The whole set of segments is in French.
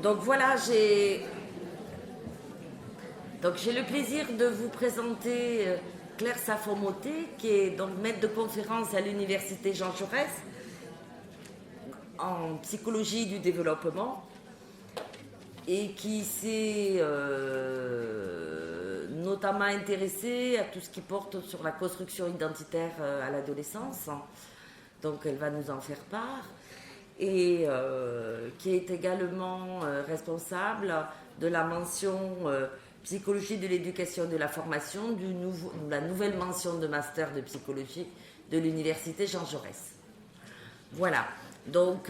Donc voilà, j'ai le plaisir de vous présenter Claire Safon-Motet, qui est donc maître de conférence à l'université Jean Jaurès en psychologie du développement et qui s'est notamment intéressée à tout ce qui porte sur la construction identitaire à l'adolescence. Donc elle va nous en faire part. Et qui est également responsable de la mention psychologie de l'éducation et de la formation, la nouvelle mention de master de psychologie de l'université Jean Jaurès. Voilà, donc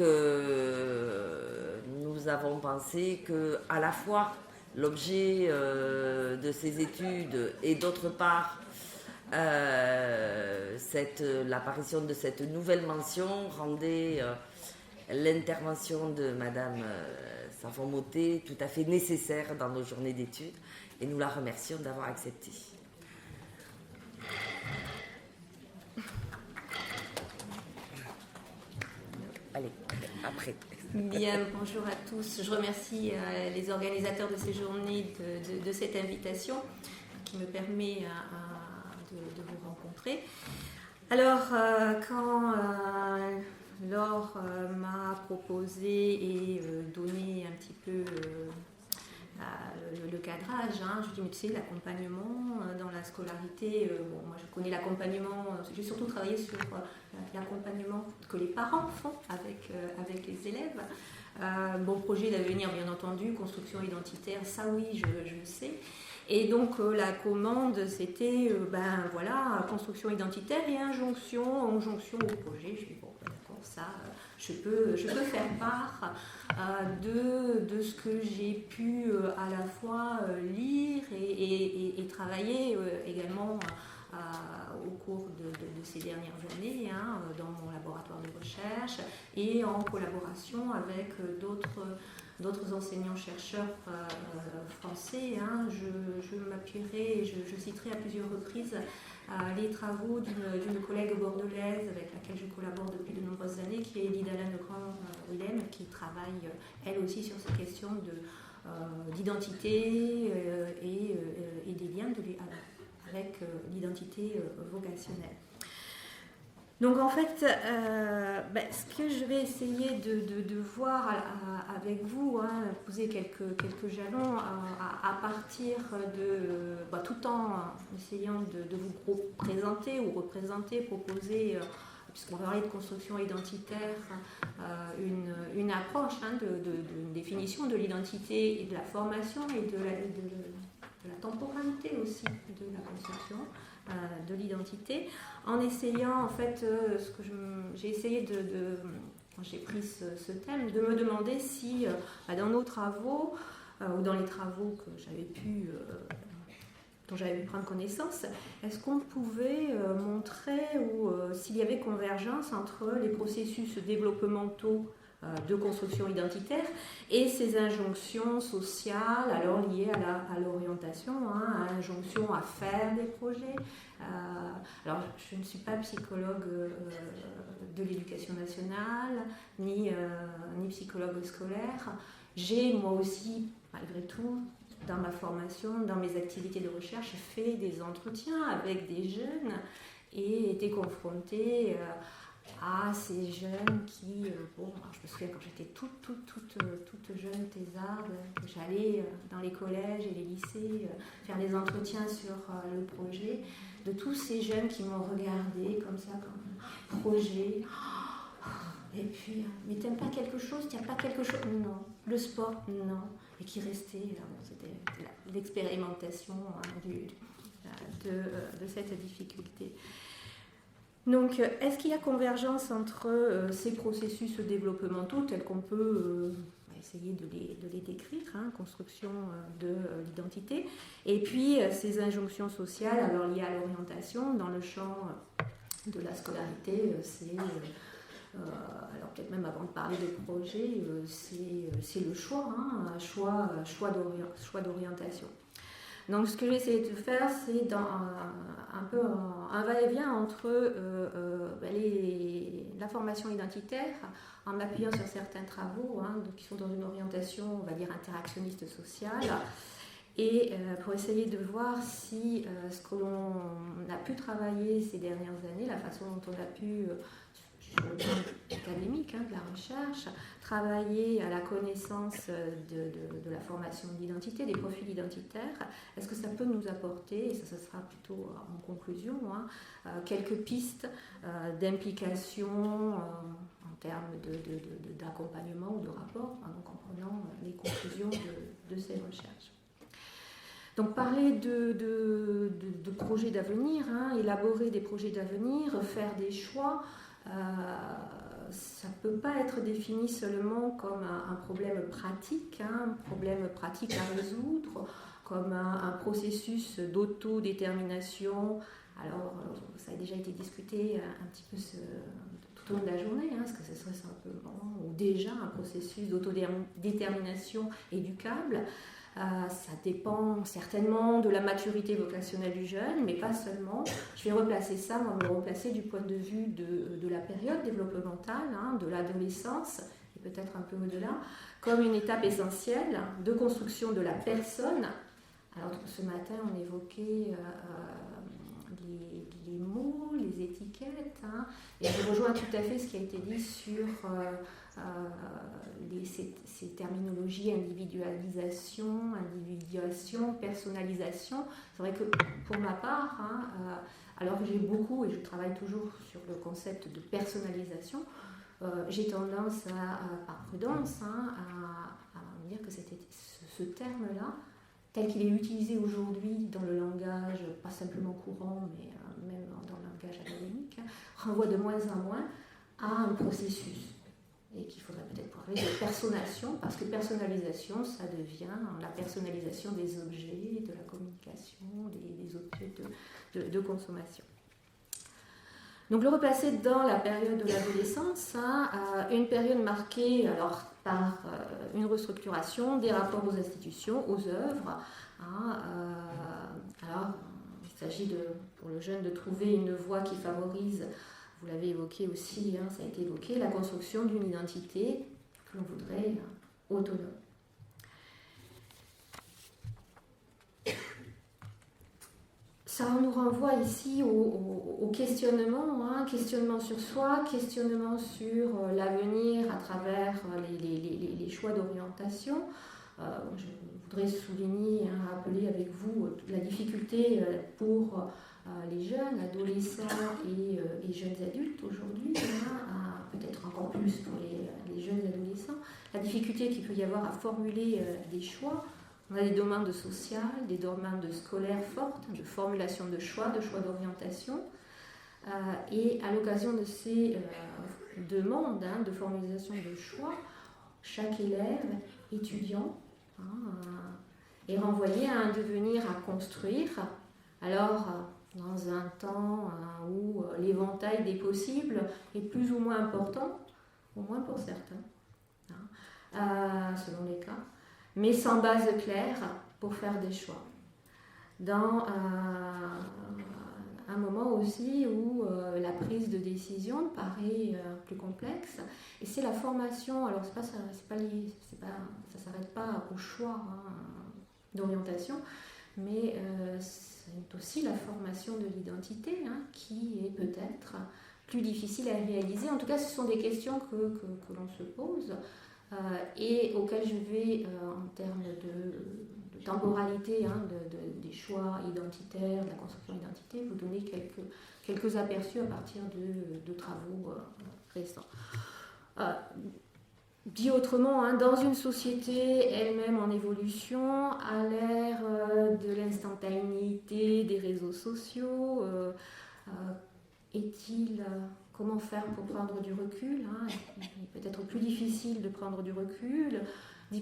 nous avons pensé que à la fois l'objet de ces études et d'autre part l'apparition de cette nouvelle mention rendait l'intervention de Madame Safon-Motet tout à fait nécessaire dans nos journées d'études et nous la remercions d'avoir accepté. Allez, après. Bien, bonjour à tous. Je remercie les organisateurs de ces journées de cette invitation qui me permet de vous rencontrer. Alors, quand Laure m'a proposé et donné un petit peu le cadrage, je lui dis mais tu sais l'accompagnement dans la scolarité, bon, moi je connais l'accompagnement, j'ai surtout travaillé sur l'accompagnement que les parents font avec les élèves. Bon projet d'avenir bien entendu, construction identitaire, ça oui je le sais. Et donc la commande c'était voilà, construction identitaire et injonction au projet. Je dis bon d'accord, ça je peux faire part de ce que j'ai pu à la fois lire et travailler également au cours de ces dernières années dans mon laboratoire de recherche et en collaboration avec d'autres enseignants-chercheurs français. Je m'appuierai, je citerai à plusieurs reprises les travaux d'une collègue bordelaise avec laquelle je collabore depuis de nombreuses années, qui est Lidala Legrand-Willem, qui travaille elle aussi sur ces questions d'identité et des liens avec l'identité vocationnelle. Donc en fait, ce que je vais essayer de voir avec vous, poser quelques jalons à partir de, tout en essayant de vous présenter ou représenter, proposer, puisqu'on va parler de construction identitaire, une approche de définition de l'identité et de la formation et de la temporalité aussi de la construction de l'identité, en essayant en fait j'ai essayé quand j'ai pris ce thème, de me demander si dans nos travaux ou dans les travaux que dont j'avais pu prendre connaissance, est-ce qu'on pouvait montrer ou s'il y avait convergence entre les processus développementaux de construction identitaire et ces injonctions sociales alors liées à l'orientation, à l'injonction à faire des projets. Alors je ne suis pas psychologue de l'éducation nationale ni psychologue scolaire. J'ai moi aussi malgré tout dans ma formation, dans mes activités de recherche, fait des entretiens avec des jeunes et été confrontée à ces jeunes qui, je me souviens quand j'étais toute jeune, thésarde, j'allais dans les collèges et les lycées faire des entretiens sur le projet, de tous ces jeunes qui m'ont regardé comme ça, comme un projet. Et puis, mais t'aimes pas quelque chose, t'aimes pas quelque chose? Non. Le sport? Non. Et qui restait, c'était l'expérimentation de cette difficulté. Donc, est-ce qu'il y a convergence entre ces processus développementaux tels qu'on peut essayer de les décrire, construction de l'identité, et puis ces injonctions sociales alors liées à l'orientation dans le champ de la scolarité, c'est alors peut-être même avant de parler de projet, c'est le choix, choix d'orientation. Donc ce que j'ai essayé de faire, c'est un peu un va-et-vient entre la formation identitaire, en m'appuyant sur certains travaux donc qui sont dans une orientation, on va dire, interactionniste sociale, et pour essayer de voir si ce que l'on a pu travailler ces dernières années, la façon dont on a pu, sur le plan académique de la recherche, travailler à la connaissance de la formation d'identité, des profils identitaires, est-ce que ça peut nous apporter, et ça sera plutôt en conclusion, quelques pistes d'implication en termes d'accompagnement ou de rapport, donc en prenant les conclusions de ces recherches. Donc parler de projets d'avenir, élaborer des projets d'avenir, faire des choix, ça ne peut pas être défini seulement comme un problème pratique, un problème pratique à résoudre, comme un processus d'autodétermination. Alors, ça a déjà été discuté un petit peu tout au long de la journée, est-ce que ce serait simplement ou déjà un processus d'autodétermination éducable. Ça dépend certainement de la maturité vocationnelle du jeune, mais pas seulement. Je vais replacer ça, me replacer du point de vue de la période développementale, de l'adolescence, et peut-être un peu au-delà, comme une étape essentielle de construction de la personne. Alors ce matin, on évoquait les mots, les étiquettes, et je rejoins tout à fait ce qui a été dit sur ces terminologies individualisation, personnalisation. C'est vrai que pour ma part, alors que j'ai beaucoup, et je travaille toujours sur le concept de personnalisation, j'ai tendance par prudence à me dire que ce terme-là, tel qu'il est utilisé aujourd'hui dans le langage, pas simplement courant, mais même dans le langage académique, renvoie de moins en moins à un processus. Et qu'il faudrait peut-être parler de personnalisation, parce que personnalisation, ça devient la personnalisation des objets, de la communication, des objets de consommation. Donc le replacer dans la période de l'adolescence, une période marquée alors, par une restructuration des rapports aux institutions, aux œuvres. Alors il s'agit pour le jeune de trouver une voie qui favorise, vous l'avez évoqué aussi, ça a été évoqué, la construction d'une identité que l'on voudrait autonome. Ça nous renvoie ici au questionnement, questionnement sur soi, questionnement sur l'avenir à travers les choix d'orientation. Je voudrais souligner, rappeler avec vous la difficulté pour les jeunes, adolescents et jeunes adultes aujourd'hui, peut-être encore plus pour les jeunes adolescents, la difficulté qu'il peut y avoir à formuler des choix. On a des demandes sociales, des demandes scolaires fortes, de formulation de choix d'orientation. Et à l'occasion de ces demandes de formulation de choix, chaque élève, étudiant, est renvoyé à un devenir à construire. Alors, dans un temps où l'éventail des possibles est plus ou moins important, au moins pour certains, selon les cas, mais sans base claire pour faire des choix. Dans un moment aussi où la prise de décision paraît plus complexe, et c'est la formation, alors ça s'arrête pas au choix d'orientation, mais c'est aussi la formation de l'identité qui est peut-être plus difficile à réaliser. En tout cas, ce sont des questions que l'on se pose et auxquelles je vais, en termes de temporalité des choix identitaires, de la construction d'identité, vous donner quelques aperçus à partir de travaux récents. Dit autrement, dans une société elle-même en évolution, à l'ère de l'instantanéité des réseaux sociaux, comment faire pour prendre du recul Il est peut-être plus difficile de prendre du recul,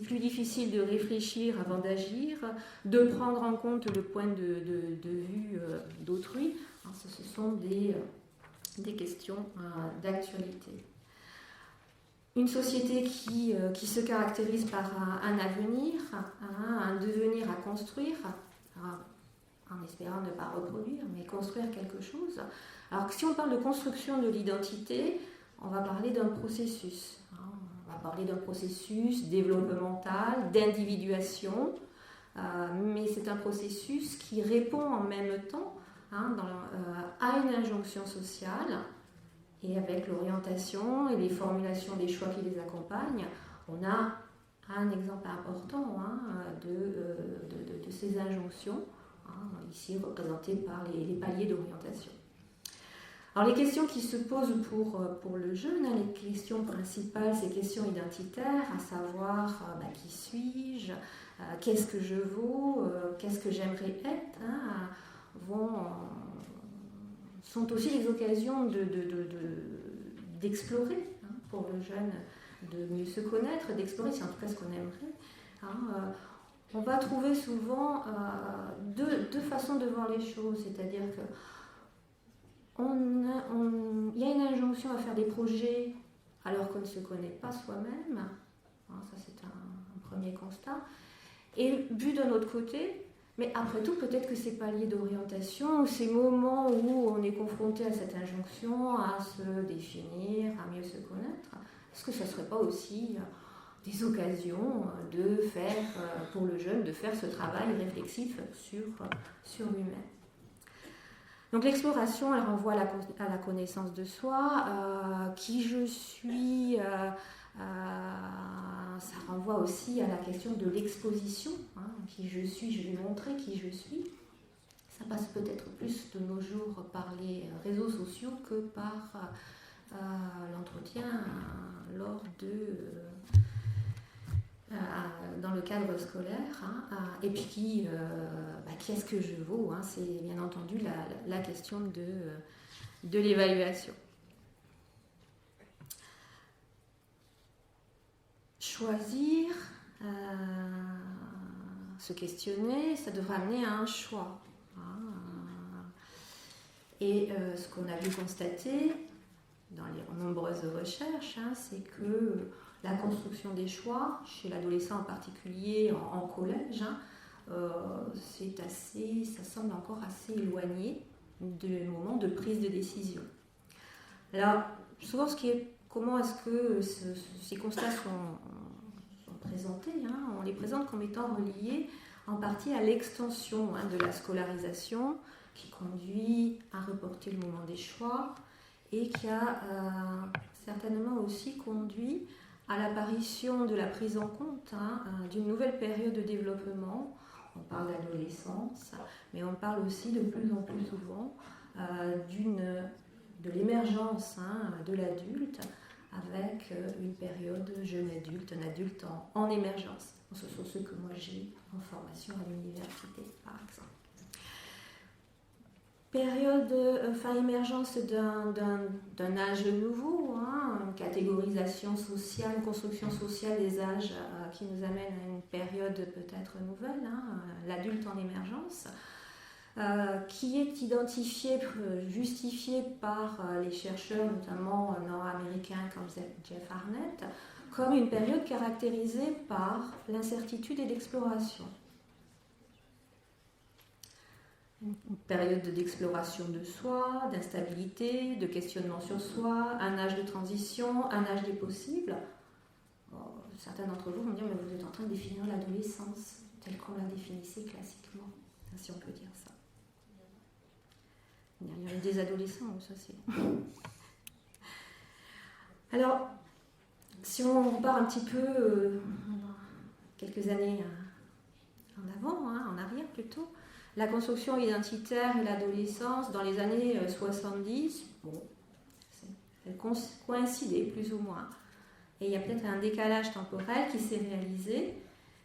plus difficile de réfléchir avant d'agir, de prendre en compte le point de vue d'autrui. Ce sont des questions d'actualité. Une société qui se caractérise par un avenir, un devenir à construire, en espérant ne pas reproduire, mais construire quelque chose. Alors que si on parle de construction de l'identité, on va parler d'un processus. On va parler d'un processus développemental, d'individuation, mais c'est un processus qui répond en même temps à une injonction sociale, et avec l'orientation et les formulations des choix qui les accompagnent, on a un exemple important de ces injonctions, ici représentées par les paliers d'orientation. Alors les questions qui se posent pour le jeune, les questions principales, ces questions identitaires, à savoir qui suis-je, qu'est-ce que je vaux, qu'est-ce que j'aimerais être, sont aussi des occasions d'explorer pour le jeune, de mieux se connaître, d'explorer, c'est en tout cas ce qu'on aimerait. On va trouver souvent deux façons de voir les choses, c'est-à-dire que il y a une injonction à faire des projets alors qu'on ne se connaît pas soi-même, ça c'est un premier constat, et vu d'un autre côté, mais après tout, peut-être que ces paliers d'orientation, ces moments où on est confronté à cette injonction, à se définir, à mieux se connaître, est-ce que ça ne serait pas aussi des occasions de faire, pour le jeune, de faire ce travail réflexif sur lui-même? Donc l'exploration, elle renvoie à la connaissance de soi, qui je suis, ça renvoie aussi à la question de l'exposition, qui je suis, je vais montrer qui je suis. Ça passe peut-être plus de nos jours par les réseaux sociaux que par l'entretien dans le cadre scolaire, et puis qui est-ce que je vaux, c'est bien entendu la question de l'évaluation. Choisir, se questionner, ça devrait amener à un choix. Et ce qu'on a vu constater dans les nombreuses recherches, c'est que la construction des choix, chez l'adolescent en particulier, en collège, ça semble encore assez éloigné du moment de prise de décision. Alors, souvent, comment est-ce que ces constats sont présentés, on les présente comme étant reliés en partie à l'extension de la scolarisation qui conduit à reporter le moment des choix et qui a certainement aussi conduit à l'apparition de la prise en compte d'une nouvelle période de développement. On parle d'adolescence, mais on parle aussi de plus en plus souvent de l'émergence de l'adulte avec une période jeune adulte, un adulte en émergence. Ce sont ceux que moi j'ai en formation à l'université, par exemple. Émergence d'un âge nouveau, une catégorisation sociale, une construction sociale des âges qui nous amène à une période peut-être nouvelle, l'adulte en émergence, qui est justifiée par les chercheurs, notamment nord-américains comme Jeff Arnett, comme une période caractérisée par l'incertitude et l'exploration. Une période d'exploration de soi, d'instabilité, de questionnement sur soi, un âge de transition, un âge des possibles. Certains d'entre vous vont me dire, mais vous êtes en train de définir l'adolescence telle qu'on la définissait classiquement, si on peut dire ça. Il y a des adolescents, ça c'est... Alors, si on repart un petit peu quelques années en avant, en arrière plutôt, la construction identitaire et l'adolescence dans les années 70, elles coïncidaient plus ou moins. Et il y a peut-être un décalage temporel qui s'est réalisé,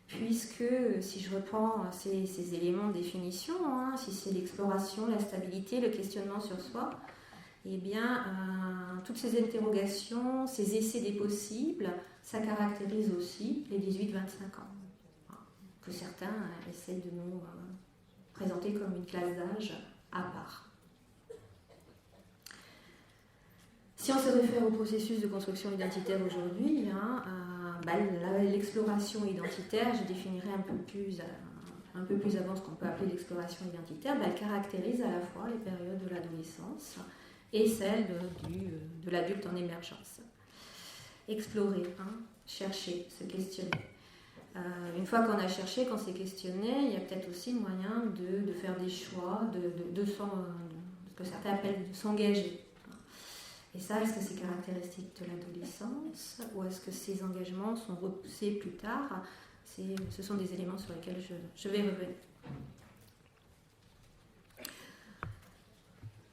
puisque si je reprends ces éléments de définition, si c'est l'exploration, la stabilité, le questionnement sur soi, eh bien, toutes ces interrogations, ces essais des possibles, ça caractérise aussi les 18-25 ans, que certains essaient de nous présenter comme une classe d'âge à part. Si on se réfère au processus de construction identitaire aujourd'hui, l'exploration identitaire, je définirais un peu plus avant ce qu'on peut appeler l'exploration identitaire, elle caractérise à la fois les périodes de l'adolescence et celle de l'adulte en émergence. Explorer, chercher, se questionner. Une fois qu'on a cherché, qu'on s'est questionné, il y a peut-être aussi moyen de faire des choix, ce que certains appellent de s'engager. Et ça, est-ce que c'est caractéristique de l'adolescence ou est-ce que ces engagements sont repoussés plus tard? Ce sont des éléments sur lesquels je vais revenir.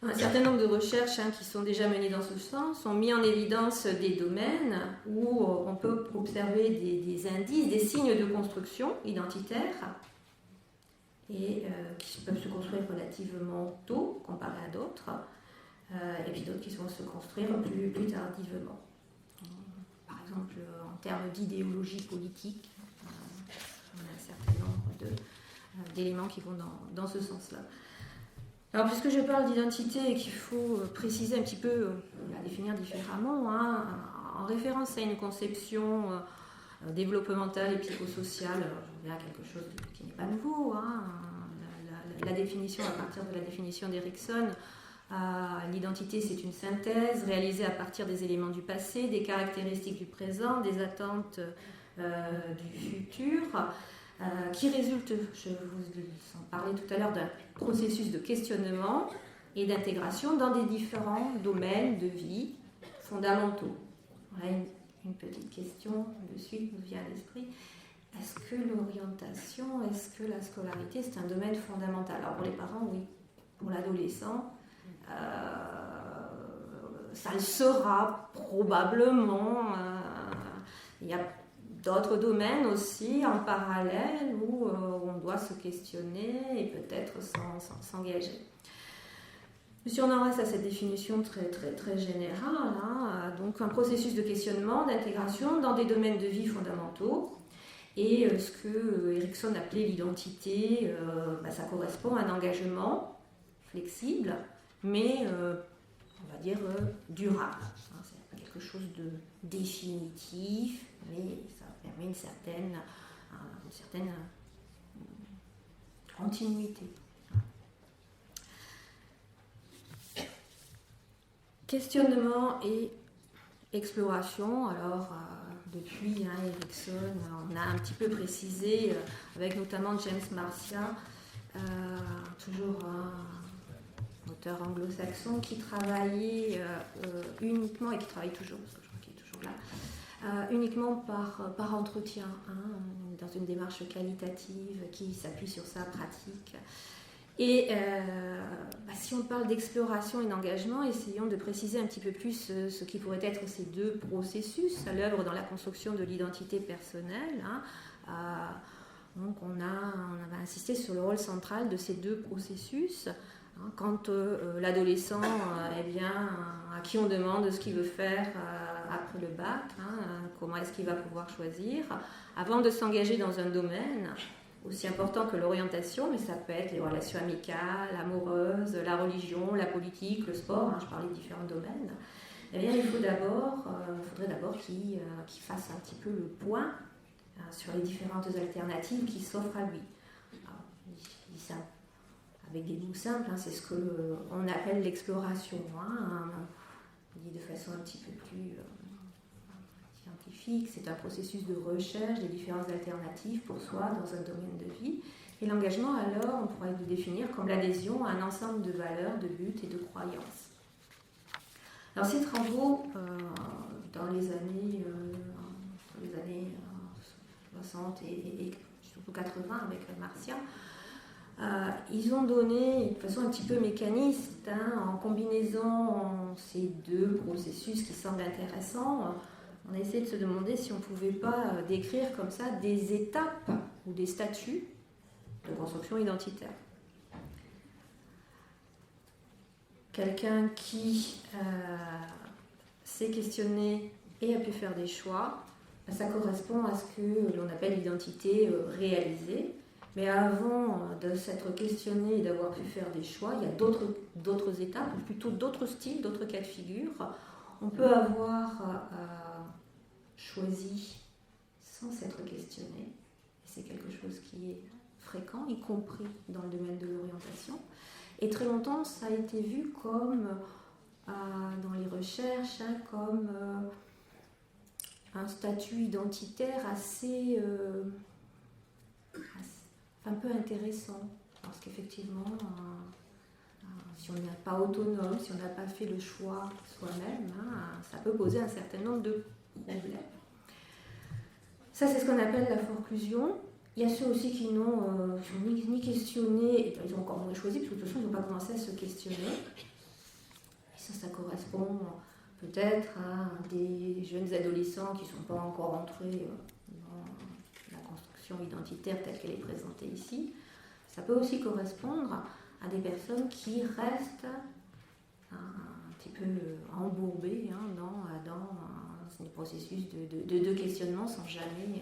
Un certain nombre de recherches qui sont déjà menées dans ce sens ont mis en évidence des domaines où on peut observer des indices, des signes de construction identitaire et qui peuvent se construire relativement tôt comparé à d'autres, et puis d'autres qui vont se construire plus tardivement. Par exemple, en termes d'idéologie politique, on a un certain nombre d'éléments qui vont dans ce sens-là. Alors, puisque je parle d'identité et qu'il faut préciser un petit peu, la définir différemment, en référence à une conception développementale et psychosociale, je reviens à quelque chose qui n'est pas nouveau, la définition, à partir de la définition d'Erikson, l'identité c'est une synthèse réalisée à partir des éléments du passé, des caractéristiques du présent, des attentes du futur, qui résulte, je vous en parlais tout à l'heure, d'un processus de questionnement et d'intégration dans des différents domaines de vie fondamentaux. Voilà une petite question de suite nous vient à l'esprit. Est-ce que l'orientation, est-ce que la scolarité, c'est un domaine fondamental? Alors pour les parents, oui. Pour l'adolescent, ça le sera probablement. Il y a d'autres domaines aussi en parallèle où on doit se questionner et peut-être s'engager. Si on en reste à cette définition très, très, très générale, donc un processus de questionnement, d'intégration dans des domaines de vie fondamentaux. Et ce que Erikson appelait l'identité, ça correspond à un engagement flexible, mais on va dire durable. C'est quelque chose de définitif, mais ça permet une certaine continuité. Questionnement et exploration. Alors, depuis Erikson, on a un petit peu précisé, avec notamment James Marcia, toujours un auteur anglo-saxon qui travaillait uniquement, et qui travaille toujours, parce que je crois qu'il est toujours là, uniquement par entretien, dans une démarche qualitative qui s'appuie sur sa pratique. Et si on parle d'exploration et d'engagement, essayons de préciser un petit peu plus ce qui pourrait être ces deux processus à l'œuvre dans la construction de l'identité personnelle. Donc on va insister sur le rôle central de ces deux processus. Quand l'adolescent, à qui on demande ce qu'il veut faire après le bac, comment est-ce qu'il va pouvoir choisir, avant de s'engager dans un domaine aussi important que l'orientation, mais ça peut être les relations amicales, amoureuses, la religion, la politique, le sport, je parlais de différents domaines, il faudrait d'abord qu'il fasse un petit peu le point sur les différentes alternatives qui s'offrent à lui. Alors, je dis ça avec des mots simples, c'est ce qu'on appelle l'exploration. Dit de façon un petit peu plus scientifique, c'est un processus de recherche des différentes alternatives pour soi dans un domaine de vie. Et l'engagement, alors, on pourrait le définir comme l'adhésion à un ensemble de valeurs, de buts et de croyances. Alors, ces travaux, dans les années 60 et surtout 80 avec Marcia, ils ont donné, de façon un petit peu mécaniste, en combinaison ces deux processus qui semblent intéressants, on a essayé de se demander si on ne pouvait pas décrire comme ça des étapes ou des statuts de construction identitaire. Quelqu'un qui s'est questionné et a pu faire des choix, ça correspond à ce que l'on appelle l'identité réalisée. Mais avant de s'être questionné et d'avoir pu faire des choix, il y a d'autres étapes, ou plutôt d'autres styles, d'autres cas de figure. On peut avoir choisi sans s'être questionné. Et c'est quelque chose qui est fréquent, y compris dans le domaine de l'orientation. Et très longtemps, ça a été vu comme dans les recherches comme un statut identitaire assez un peu intéressant, parce qu'effectivement, si on n'est pas autonome, si on n'a pas fait le choix soi-même, ça peut poser un certain nombre de problèmes. Ça, c'est ce qu'on appelle la forclusion. Il y a ceux aussi qui n'ont ni questionné, et ils ont encore moins choisi, parce que de toute façon, ils n'ont pas commencé à se questionner. Et ça correspond peut-être à des jeunes adolescents qui ne sont pas encore entrés dans la construction identitaire telle qu'elle est présentée ici. Ça peut aussi correspondre à des personnes qui restent un petit peu embourbées dans des processus de questionnement sans jamais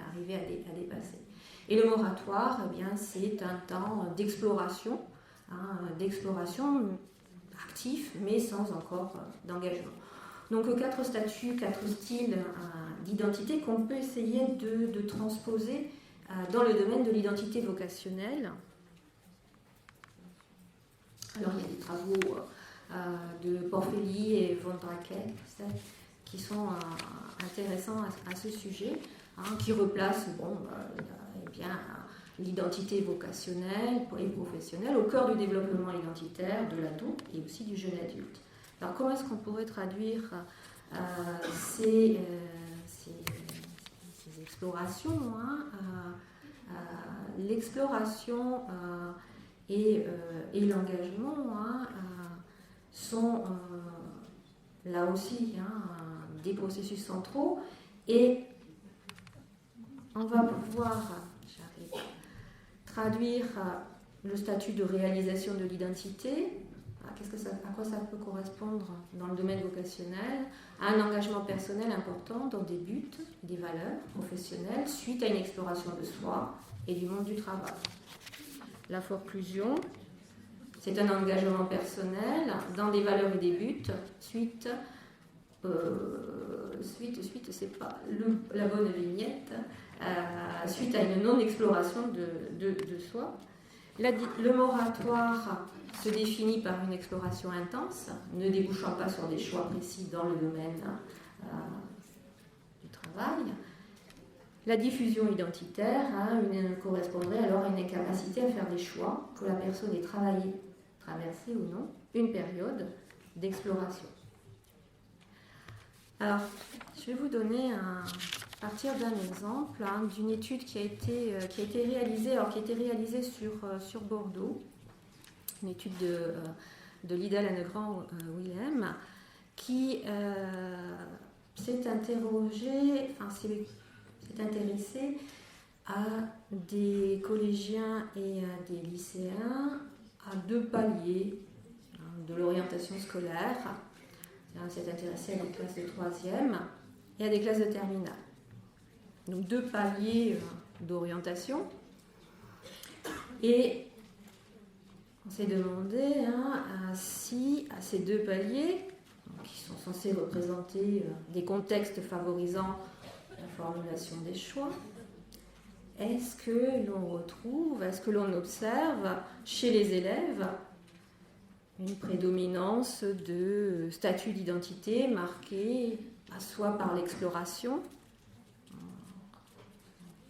arriver à dépasser. Et le moratoire, eh bien, c'est un temps d'exploration actif, mais sans encore d'engagement. Donc 4 statuts, 4 styles d'identité qu'on peut essayer de transposer dans le domaine de l'identité vocationnelle. Alors il y a des travaux de Porphyry et von Draken qui sont intéressants à ce sujet, qui replacent l'identité vocationnelle et professionnelle au cœur du développement identitaire de l'ado et aussi du jeune adulte. Alors comment est-ce qu'on pourrait traduire ces explorations l'exploration et l'engagement sont là aussi des processus centraux, et on va pouvoir traduire le statut de réalisation de l'identité. À quoi ça peut correspondre dans le domaine vocationnel? À un engagement personnel important dans des buts, des valeurs professionnelles, suite à une exploration de soi et du monde du travail. La forclusion, c'est un engagement personnel dans des valeurs et des buts, suite c'est pas la bonne vignette, suite à une non-exploration de soi. Le moratoire se définit par une exploration intense, ne débouchant pas sur des choix précis dans le domaine du travail. La diffusion identitaire correspondrait alors à une incapacité à faire des choix, que la personne ait traversé ou non une période d'exploration. Alors, je vais vous donner à partir d'un exemple d'une étude qui a été réalisée sur Bordeaux, une étude de Lida Lannegrand-Willem, qui s'est intéressée à des collégiens et à des lycéens à 2 paliers de l'orientation scolaire. On s'est intéressé à des classes de 3e et à des classes de terminale. Donc 2 paliers d'orientation. Et on s'est demandé si à ces 2 paliers, qui sont censés représenter des contextes favorisant la formulation des choix, est-ce que l'on observe chez les élèves une prédominance de statut d'identité marqué soit par l'exploration,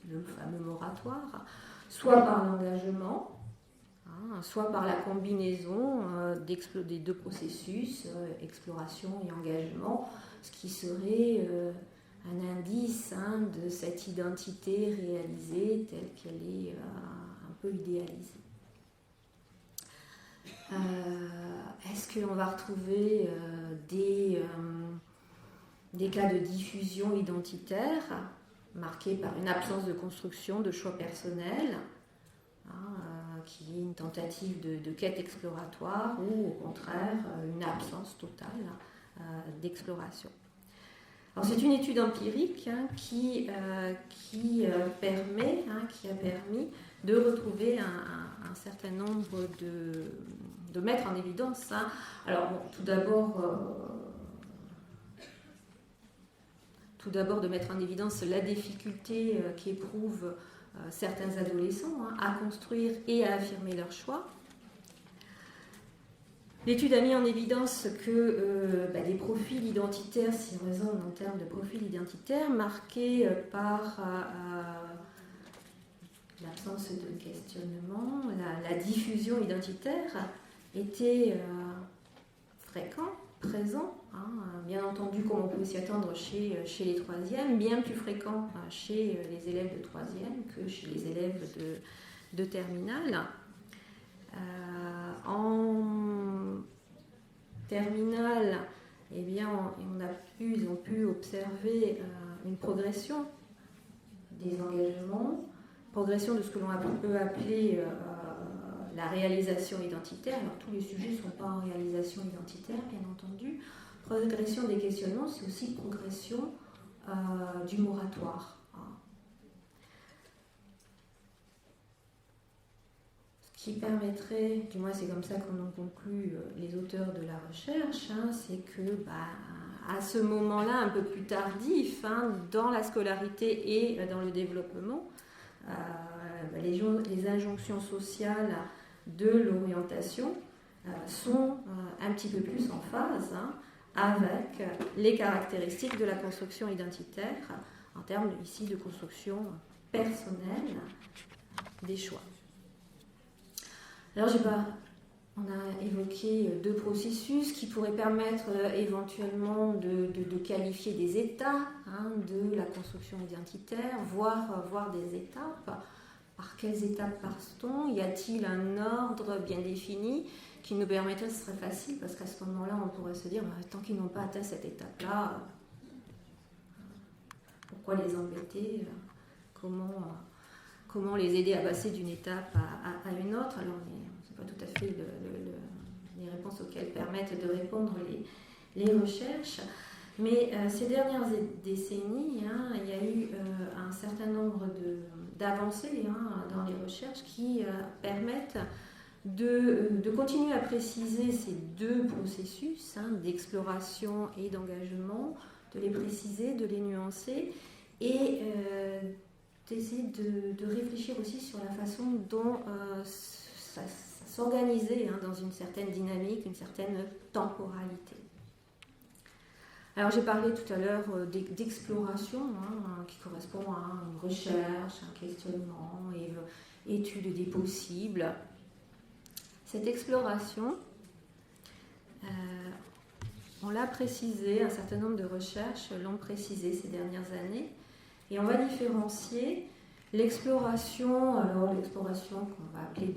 le fameux moratoire, soit par l'engagement, soit par la combinaison des 2 processus, exploration et engagement, ce qui serait un indice de cette identité réalisée telle qu'elle est un peu idéalisée. Est-ce qu'on va retrouver des cas de diffusion identitaire marqués par une absence de construction de choix personnels, qui est une tentative de quête exploratoire, ou au contraire une absence totale d'exploration? Alors c'est une étude empirique qui a permis de retrouver un certain nombre de mettre en évidence. Alors tout d'abord de mettre en évidence la difficulté qu'éprouvent certains adolescents à construire et à affirmer leur choix. L'étude a mis en évidence que des profils identitaires, si on raisonne en termes de profils identitaires, marqués par l'absence de questionnement, la diffusion identitaire, étaient fréquents, présents, bien entendu comme on peut s'y attendre chez les troisièmes, bien plus fréquents chez les élèves de troisième que chez les élèves de terminale. En terminale, eh bien, ils ont pu observer une progression des engagements, progression de ce que l'on peut appeler la réalisation identitaire. Alors tous les sujets ne sont pas en réalisation identitaire, bien entendu. Progression des questionnements, c'est aussi progression du moratoire. Qui permettrait, du moins c'est comme ça qu'on en conclut les auteurs de la recherche, c'est que à ce moment-là, un peu plus tardif, dans la scolarité et dans le développement, les injonctions sociales de l'orientation sont un petit peu plus en phase avec les caractéristiques de la construction identitaire en termes ici de construction personnelle des choix. Alors, on a évoqué deux processus qui pourraient permettre éventuellement de qualifier des états de la construction identitaire, voire des étapes. Par quelles étapes passe-t-on ? Y a-t-il un ordre bien défini qui nous permettrait, ce serait facile, parce qu'à ce moment-là, on pourrait se dire, tant qu'ils n'ont pas atteint cette étape-là, pourquoi les embêter ? Comment les aider à passer d'une étape à une autre ? Alors, ce n'est pas tout à fait les réponses auxquelles permettent de répondre les recherches. Mais ces dernières décennies, il y a eu un certain nombre d'avancées dans les recherches qui permettent de continuer à préciser ces deux processus d'exploration et d'engagement, de les préciser, de les nuancer et d'essayer de réfléchir aussi sur la façon dont ça s'organisait dans une certaine dynamique, une certaine temporalité. Alors j'ai parlé tout à l'heure d'exploration, qui correspond à une recherche, un questionnement, étude des possibles. Cette exploration, on l'a précisé, un certain nombre de recherches l'ont précisé ces dernières années, et on va différencier l'exploration, alors l'exploration qu'on va appeler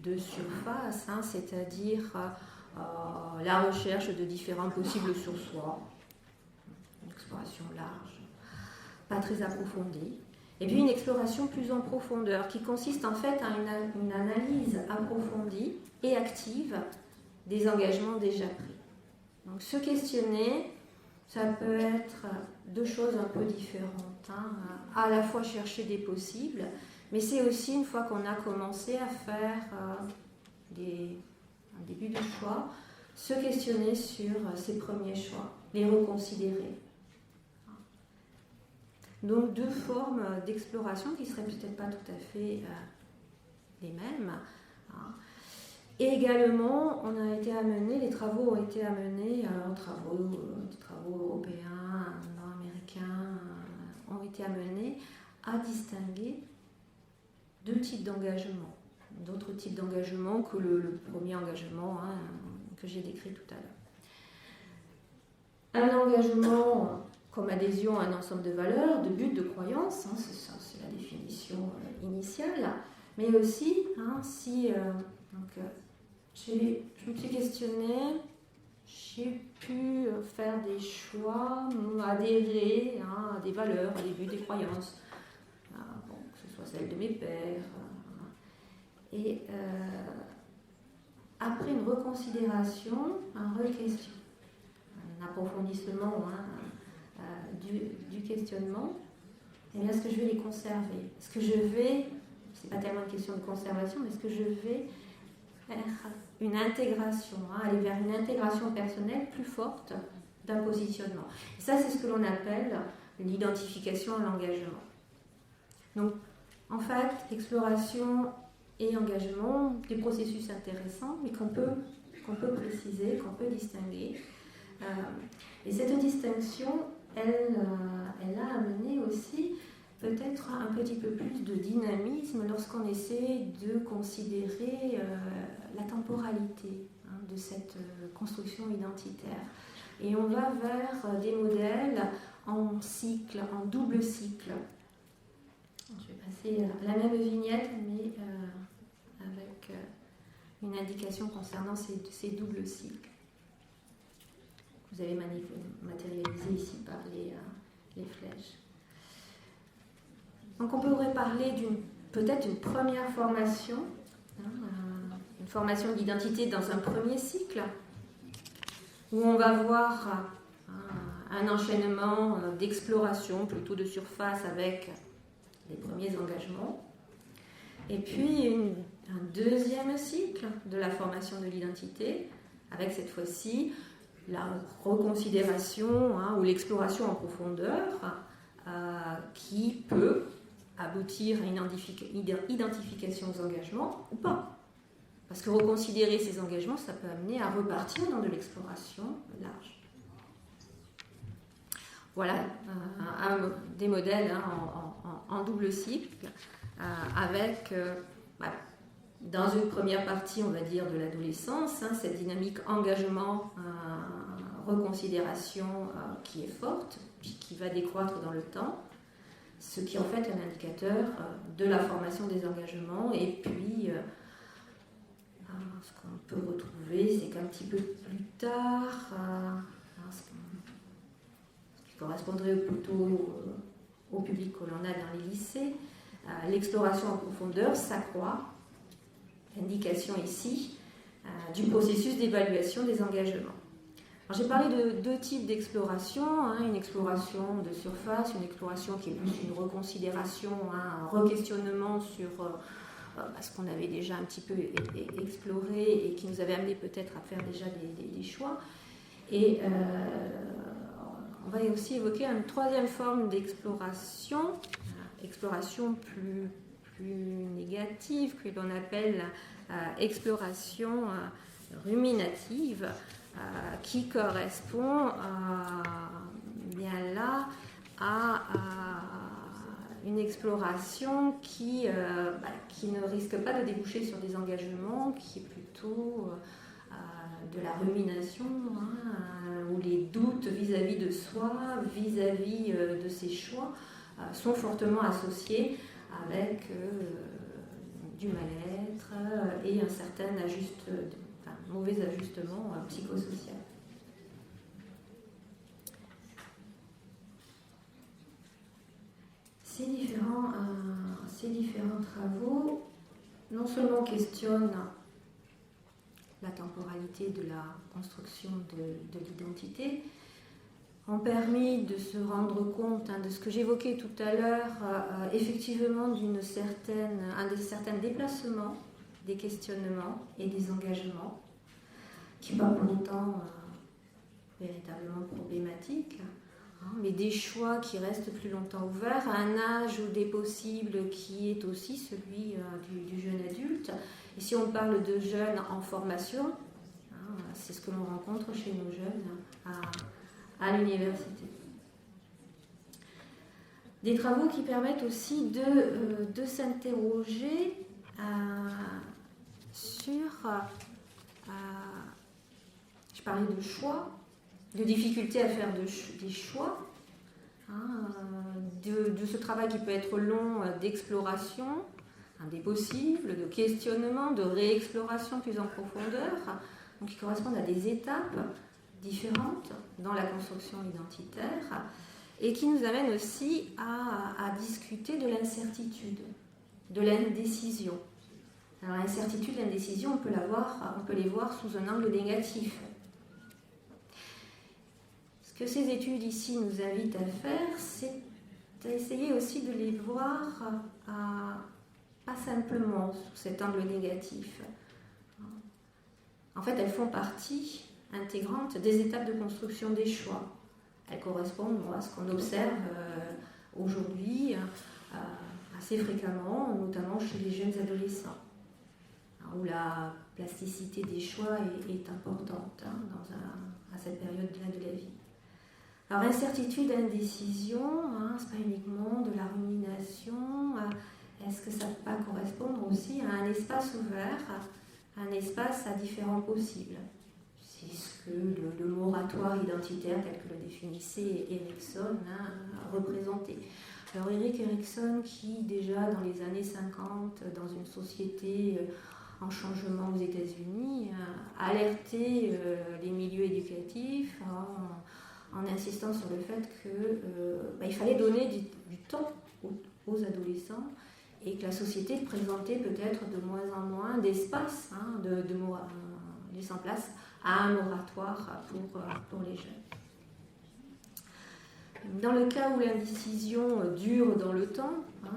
de surface, c'est-à-dire la recherche de différents possibles sur soi, une exploration large, pas très approfondie, et puis une exploration plus en profondeur, qui consiste en fait à une analyse approfondie et active des engagements déjà pris. Donc se questionner, ça peut être deux choses un peu différentes, à la fois chercher des possibles, mais c'est aussi une fois qu'on a commencé à faire un début de choix, se questionner sur ses premiers choix, les reconsidérer. Donc deux formes d'exploration qui ne seraient peut-être pas tout à fait les mêmes. Et également, les travaux ont été amenés, des travaux européens, nord-américains, ont été amenés à distinguer deux types d'engagement, d'autres types d'engagement que le premier engagement que j'ai décrit tout à l'heure. Un engagement comme adhésion à un ensemble de valeurs, de buts, de croyances, c'est la définition initiale, mais aussi si je me suis questionnée, j'ai pu faire des choix, adhérer à des valeurs, à des buts, des croyances, que ce soit celles de mes pairs. Et après une reconsidération, un approfondissement du questionnement, et bien est-ce que je vais les conserver ? Est-ce que je vais, c'est pas tellement une question de conservation, mais est-ce que je vais faire une intégration, aller vers une intégration personnelle plus forte d'un positionnement. Et ça, c'est ce que l'on appelle l'identification à l'engagement. Donc, en fait, exploration et engagement, des processus intéressants, mais qu'on peut qu'on peut préciser, qu'on peut distinguer. Et cette distinction, elle a amené aussi peut-être un petit peu plus de dynamisme lorsqu'on essaie de considérer la temporalité de cette construction identitaire. Et on va vers des modèles en cycle, en double cycle. Je vais passer la même vignette, mais avec une indication concernant ces doubles cycles. Vous avez matérialisé ici par les flèches. Donc on pourrait parler peut-être d'une première formation, une formation d'identité dans un premier cycle, où on va voir un enchaînement d'exploration, plutôt de surface, avec les premiers engagements. Et puis un deuxième cycle de la formation de l'identité, avec cette fois-ci la reconsidération ou l'exploration en profondeur, qui peut aboutir à une identification aux engagements ou pas. Parce que reconsidérer ces engagements, ça peut amener à repartir dans de l'exploration large. Voilà des modèles en double cycle, avec, dans une première partie, on va dire, de l'adolescence, cette dynamique engagement, reconsidération qui est forte, puis qui va décroître dans le temps, ce qui est en fait un indicateur de la formation des engagements. Et puis, ce qu'on peut retrouver, c'est qu'un petit peu plus tard, ce qui correspondrait plutôt au public que l'on a dans les lycées, l'exploration en profondeur s'accroît. Indication ici du processus d'évaluation des engagements. Alors, j'ai parlé de deux types d'exploration, une exploration de surface, une exploration qui est plus une reconsidération, un re-questionnement sur ce qu'on avait déjà un petit peu exploré et qui nous avait amené peut-être à faire déjà des choix. Et on va aussi évoquer une troisième forme d'exploration, exploration plus négative, que l'on appelle exploration ruminative, qui correspond bien là à une exploration qui ne risque pas de déboucher sur des engagements, qui est plutôt de la rumination, où les doutes vis-à-vis de soi, vis-à-vis de ses choix, sont fortement associés avec du mal-être et un certain mauvais ajustement psychosocial. Ces différents travaux non seulement questionnent la temporalité de la construction de l'identité, ont permis de se rendre compte de ce que j'évoquais tout à l'heure, effectivement d'un certain déplacement des questionnements et des engagements, qui n'est pas pour autant véritablement problématique, mais des choix qui restent plus longtemps ouverts, à un âge des possibles qui est aussi celui du jeune adulte. Et si on parle de jeunes en formation, c'est ce que l'on rencontre chez nos jeunes à l'université. Des travaux qui permettent aussi de s'interroger sur... je parlais de choix, de difficulté à faire des choix, de ce travail qui peut être long d'exploration, des possibles, de questionnement, de réexploration plus en profondeur, donc qui correspondent à des étapes différentes dans la construction identitaire et qui nous amènent aussi à discuter de l'incertitude, de l'indécision. Alors l'incertitude, l'indécision, on peut les voir sous un angle négatif. Ce que ces études ici nous invitent à faire, c'est d'essayer aussi de les voir pas simplement sous cet angle négatif. En fait, elles font partie intégrante des étapes de construction des choix. Elles correspondent à ce qu'on observe aujourd'hui assez fréquemment, notamment chez les jeunes adolescents. où la plasticité des choix est importante à cette période-là de la vie. Alors, incertitude, indécision, c'est pas uniquement de la rumination. Est-ce que ça peut pas correspondre aussi à un espace ouvert, un espace à différents possibles? C'est ce que le moratoire identitaire, tel que le définissait Erikson, représentait. Alors Erik Erikson, qui déjà dans les années 50, dans une société en changement aux États-Unis, alertait les milieux éducatifs en insistant sur le fait qu'il fallait donner du temps aux adolescents et que la société présentait peut-être de moins en moins d'espace, laissant place à un moratoire pour les jeunes. Dans le cas où l'indécision dure dans le temps, là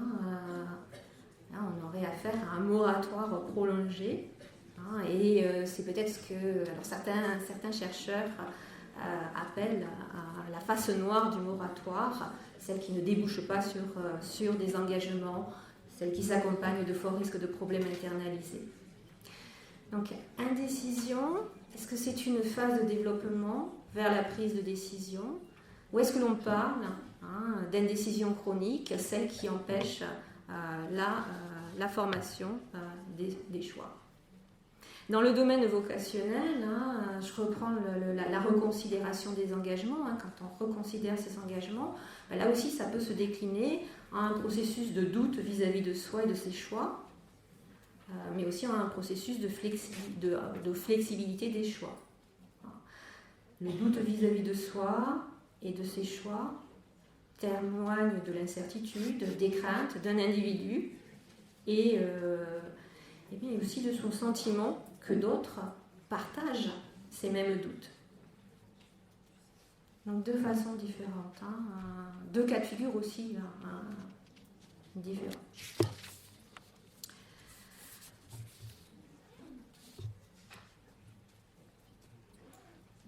on aurait affaire à un moratoire prolongé. Et c'est peut-être ce que certains chercheurs appellent la face noire du moratoire, celle qui ne débouche pas sur des engagements, celle qui s'accompagne de forts risques de problèmes internalisés. Donc, indécision, est-ce que c'est une phase de développement vers la prise de décision? Ou est-ce que l'on parle d'indécision chronique, celle qui empêche la formation des choix? Dans le domaine vocationnel, je reprends la reconsidération des engagements. Quand on reconsidère ces engagements, là aussi ça peut se décliner en un processus de doute vis-à-vis de soi et de ses choix, mais aussi en un processus de flexibilité des choix. Le doute vis-à-vis de soi et de ses choix témoigne de l'incertitude, des craintes d'un individu et bien aussi de son sentiment que d'autres partagent ces mêmes doutes. Donc deux façons différentes, deux cas de figure aussi différents.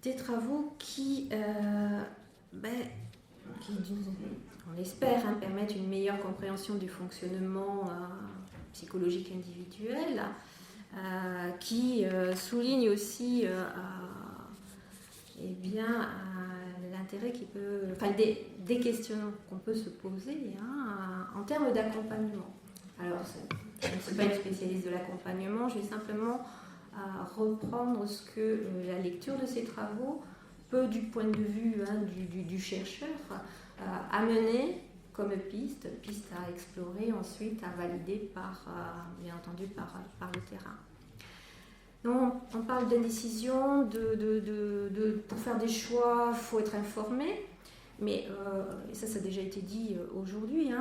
Des travaux qui on espère, permettent une meilleure compréhension du fonctionnement psychologique individuel, qui souligne aussi l'intérêt qui peut, des questions qu'on peut se poser en termes d'accompagnement. Alors, je ne suis pas une spécialiste de l'accompagnement, je vais simplement reprendre ce que la lecture de ces travaux peut, du point de vue du chercheur, amener comme piste à explorer, ensuite à valider bien entendu par le terrain. Donc, on parle d'indécision, pour faire des choix, il faut être informé, mais et ça a déjà été dit aujourd'hui,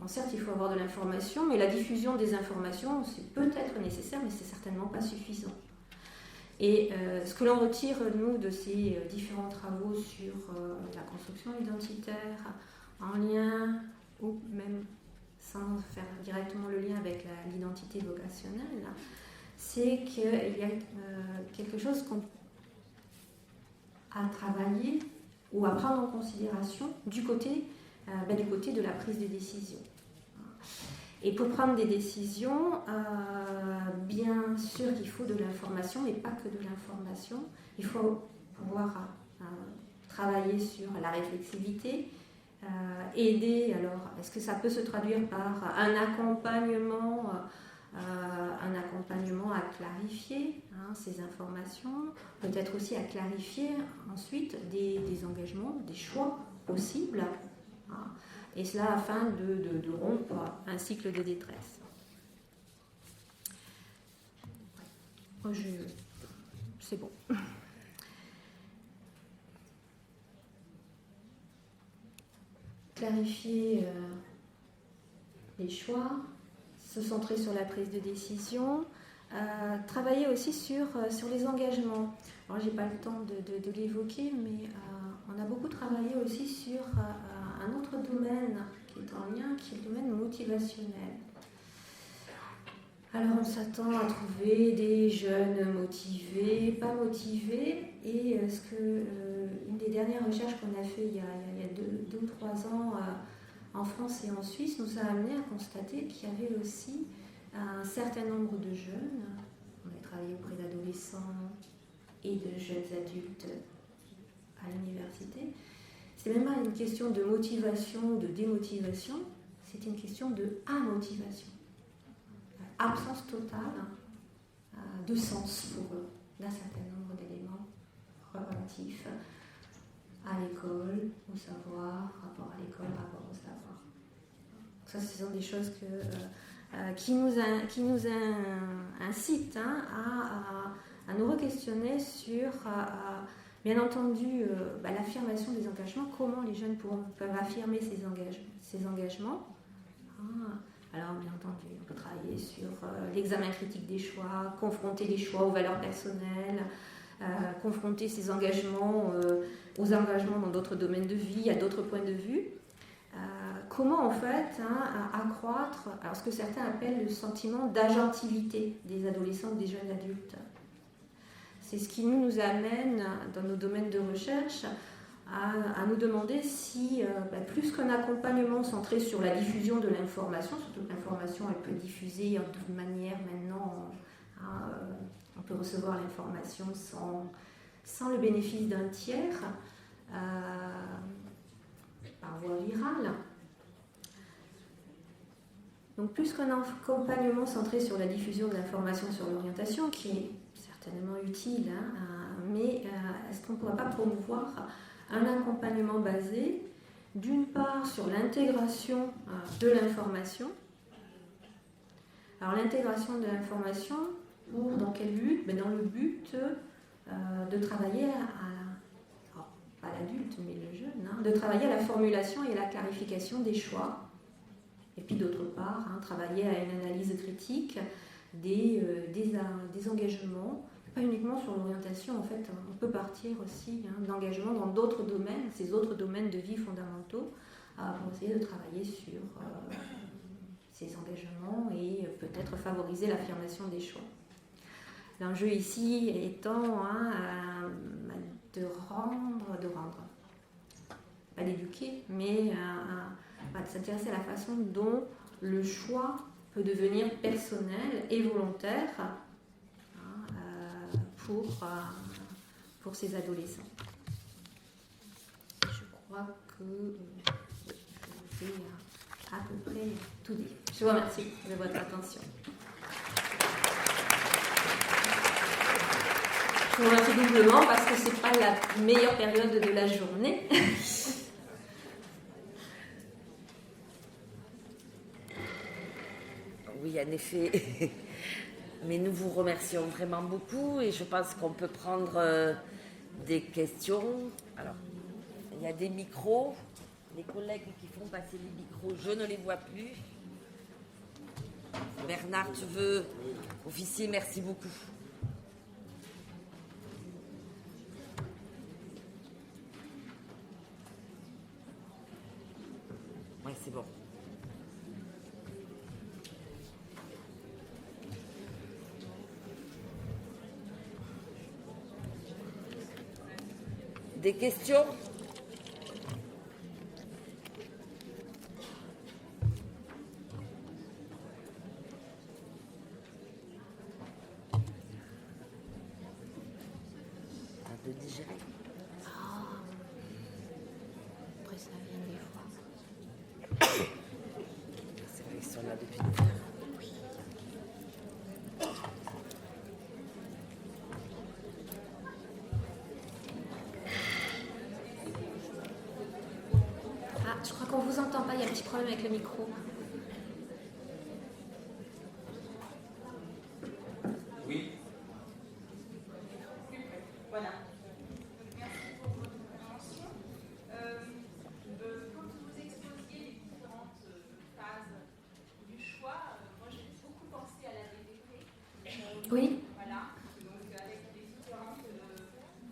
certes il faut avoir de l'information, mais la diffusion des informations, c'est peut-être nécessaire, mais c'est certainement pas suffisant. Et ce que l'on retire, nous, de ces différents travaux sur la construction identitaire, en lien, ou même sans faire directement le lien avec l'identité vocationnelle, c'est qu'il y a quelque chose à travailler ou à prendre en considération du côté de la prise de décision. Et pour prendre des décisions, bien sûr qu'il faut de l'information, mais pas que de l'information. Il faut pouvoir travailler sur la réflexivité, aider. Alors, est-ce que ça peut se traduire par un accompagnement à clarifier ces informations, peut-être aussi à clarifier ensuite des engagements, des choix possibles, et cela afin de rompre un cycle de détresse. C'est bon. Clarifier les choix, se centrer sur la prise de décision, travailler aussi sur les engagements. Alors, j'ai pas le temps de l'évoquer, mais on a beaucoup travaillé aussi sur un autre domaine qui est en lien, qui est le domaine motivationnel. Alors, on s'attend à trouver des jeunes motivés, pas motivés, et une des dernières recherches qu'on a fait il y a 2 ou 3 ans en France et en Suisse nous a amené à constater qu'il y avait aussi un certain nombre de jeunes. On a travaillé auprès d'adolescents et de jeunes adultes à l'université. C'est même pas une question de motivation ou de démotivation, c'est une question de amotivation. Absence totale de sens pour eux d'un certain nombre d'éléments relatifs à l'école, au savoir, rapport à l'école, rapport au savoir. Ça, ce sont des choses qui nous incitent à nous re-questionner sur, bien entendu, l'affirmation des engagements, comment les jeunes peuvent affirmer ces engagements. Alors, bien entendu, on peut travailler sur l'examen critique des choix, confronter les choix aux valeurs personnelles, confronter ces engagements aux engagements dans d'autres domaines de vie, à d'autres points de vue. Comment, en fait, accroître ce que certains appellent le sentiment d'agentivité des adolescents ou des jeunes adultes. C'est ce qui nous amène, dans nos domaines de recherche, à nous demander si, plus qu'un accompagnement centré sur la diffusion de l'information, surtout que l'information elle peut être diffusée de toute manière maintenant, on peut recevoir l'information sans le bénéfice d'un tiers, par voie virale. Donc plus qu'un accompagnement centré sur la diffusion de l'information sur l'orientation, qui est certainement utile, mais est-ce qu'on ne pourrait pas promouvoir un accompagnement basé, d'une part, sur l'intégration de l'information. Alors, l'intégration de l'information, dans quel but ? Dans le but de travailler pas l'adulte, mais le jeune, de travailler à la formulation et à la clarification des choix. Et puis, d'autre part, travailler à une analyse critique des engagements. Pas uniquement sur l'orientation, en fait, on peut partir aussi d'engagement dans d'autres domaines, ces autres domaines de vie fondamentaux, pour essayer de travailler sur ces engagements et peut-être favoriser l'affirmation des choix. L'enjeu ici étant de rendre, pas d'éduquer, mais de s'intéresser à la façon dont le choix peut devenir personnel et volontaire pour ces adolescents. Je crois que je vous ai à peu près tout dit. Je vous remercie de votre attention. Je vous remercie doublement parce que ce n'est pas la meilleure période de la journée. Oui, en effet. Mais nous vous remercions vraiment beaucoup et je pense qu'on peut prendre des questions. Alors, il y a des micros. Les collègues qui font passer les micros, je ne les vois plus. Bernard, tu veux officier? Merci beaucoup. Oui, c'est bon. Des questions? Un peu digéré. Après, ça vient des fois. C'est vrai qu'ils sont là depuis longtemps. Je crois qu'on ne vous entend pas, il y a un petit problème avec le micro. Oui. Voilà. Merci pour votre intervention. Quand vous exposiez les différentes phases du choix, moi j'ai beaucoup pensé à la DDP. Oui. Voilà. Donc avec les différentes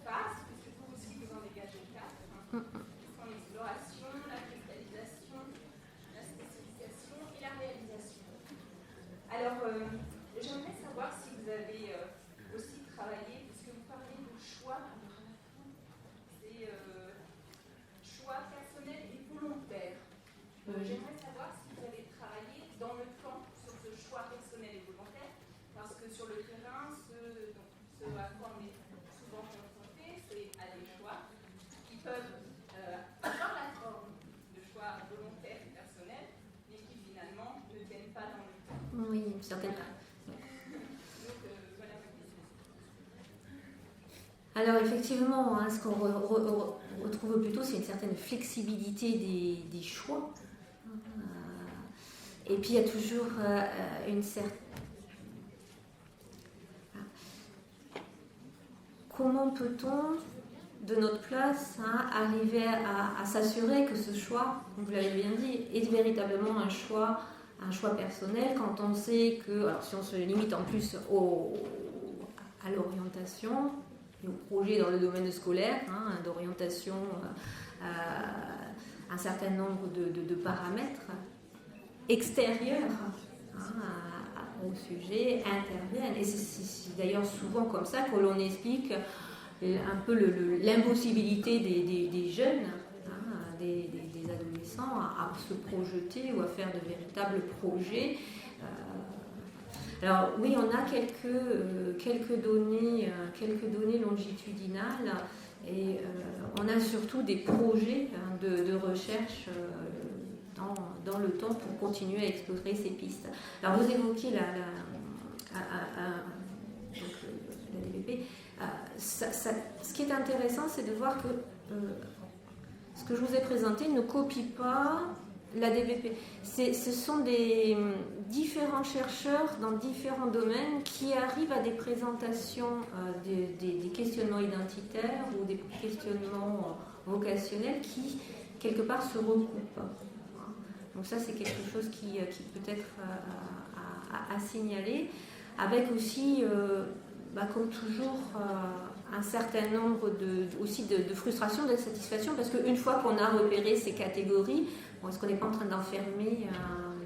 phases, puisque vous aussi vous en dégagez 4. L'exploration, la cristallisation, la spécialisation et la réalisation. Alors, j'aimerais savoir si vous avez aussi travaillé, puisque vous parlez de choix, c'est choix personnel et volontaire. J'aimerais savoir si vous avez travaillé dans le temps sur ce choix personnel et sur le terrain, ce à quoi on est souvent confronté, c'est à des choix qui peuvent avoir la forme de choix volontaires et personnels, mais qui finalement ne tiennent pas dans le temps. Oui, certainement. Donc, voilà ma question. Alors effectivement, ce qu'on retrouve plutôt, c'est une certaine flexibilité des choix. Et puis il y a toujours une certaine... Comment peut-on, de notre place, arriver à s'assurer que ce choix, comme vous l'avez bien dit, est véritablement un choix personnel, quand on sait que, alors si on se limite en plus à l'orientation et au projet dans le domaine scolaire, d'orientation, un certain nombre de paramètres extérieurs au sujet interviennent. Et c'est d'ailleurs souvent comme ça que l'on explique un peu l'impossibilité des jeunes, des adolescents, à se projeter ou à faire de véritables projets. Alors oui, on a quelques données longitudinales, et on a surtout des projets de recherche dans le temps pour continuer à explorer ces pistes. Alors vous évoquiez la DVP. Ce qui est intéressant, c'est de voir que ce que je vous ai présenté ne copie pas la DVP. Ce sont des différents chercheurs dans différents domaines qui arrivent à des présentations des questionnements identitaires ou des questionnements vocationnels qui, quelque part, se recoupent. Donc ça, c'est quelque chose qui peut être à signaler, avec aussi, comme toujours, un certain nombre de frustrations, d'insatisfaction, parce qu'une fois qu'on a repéré ces catégories, est-ce qu'on n'est pas en train d'enfermer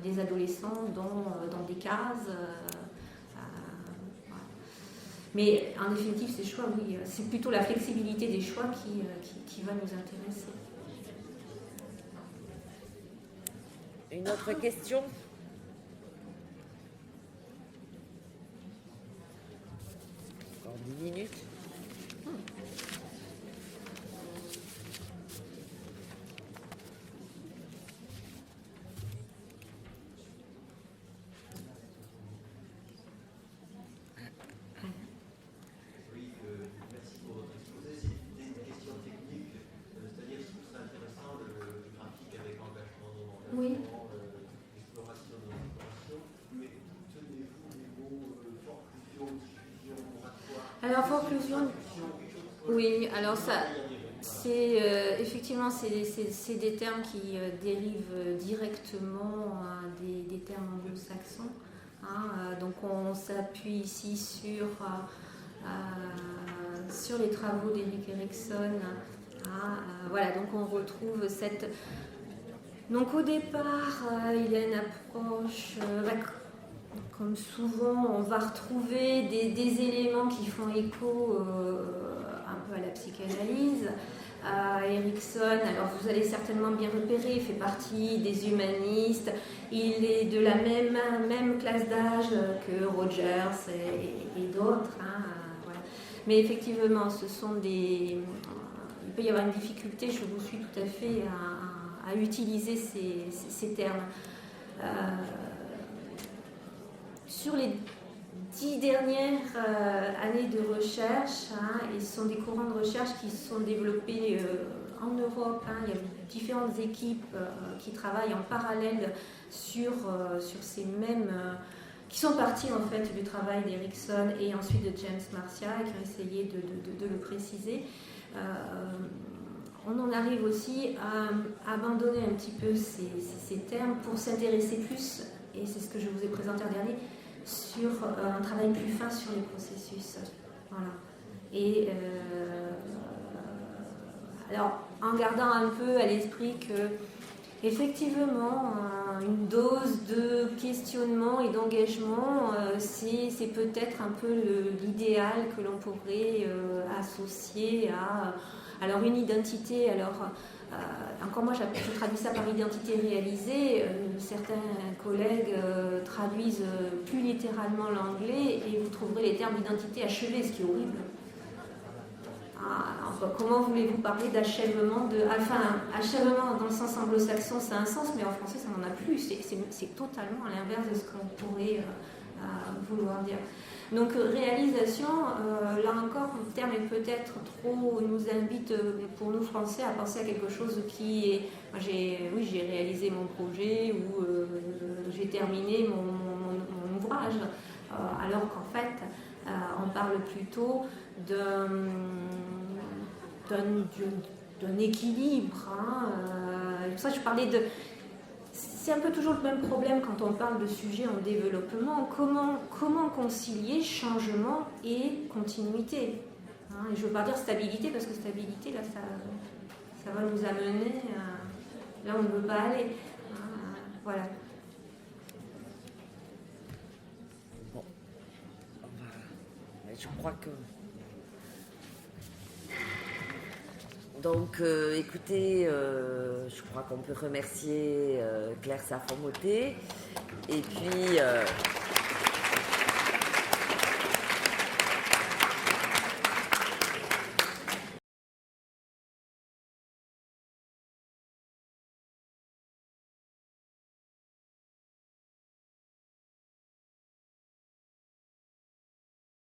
des adolescents dans des cases voilà. Mais en définitive, ces choix, oui, c'est plutôt la flexibilité des choix qui va nous intéresser. Une autre question ? Encore 10 minutes. Oui. Alors, conclusion. Oui, alors ça, c'est effectivement, c'est des termes qui dérivent directement des termes anglo-saxons. Donc, on s'appuie ici sur les travaux d'Erik Erikson. Voilà, donc on retrouve cette. Donc au départ, il y a une approche, comme souvent, on va retrouver des éléments qui font écho un peu à la psychanalyse. Erikson, alors vous allez certainement bien repérer, il fait partie des humanistes, il est de la même classe d'âge que Rogers et d'autres. Voilà. Mais effectivement, ce sont il peut y avoir une difficulté, je vous suis tout à fait, à utiliser ces termes. Sur les 10 dernières années de recherche, et ce sont des courants de recherche qui se sont développés en Europe. Il y a différentes équipes qui travaillent en parallèle sur ces mêmes... qui sont partis en fait du travail d'Erikson et ensuite de James Marcia, et qui ont essayé de le préciser. On en arrive aussi à abandonner un petit peu ces termes pour s'intéresser plus, et c'est ce que je vous ai présenté en dernier, sur un travail plus fin sur les processus. Voilà. Et alors, en gardant un peu à l'esprit que, effectivement, une dose de questionnement et d'engagement, c'est peut-être un peu l'idéal que l'on pourrait associer à alors une identité encore moi, je traduis ça par identité réalisée. Certains collègues traduisent plus littéralement l'anglais et vous trouverez les termes d'identité achevée, ce qui est horrible. Enfin, comment voulez-vous parler d'achèvement achèvement dans le sens anglo-saxon, ça a un sens, mais en français, ça n'en a plus. C'est totalement à l'inverse de ce qu'on pourrait vouloir dire. Donc, réalisation, là encore, le terme est peut-être trop, nous invite, pour nous Français, à penser à quelque chose qui est... Moi, j'ai réalisé mon projet ou j'ai terminé mon ouvrage, alors qu'en fait, on parle plutôt d'un équilibre. C'est pour ça que je parlais de... C'est un peu toujours le même problème quand on parle de sujets en développement. Comment concilier changement et continuité, et je ne veux pas dire stabilité, parce que stabilité, là, ça va nous amener là où on ne veut pas aller. Voilà. Bon, je crois que... Donc, écoutez, je crois qu'on peut remercier Claire Safon-Mottet. Et puis...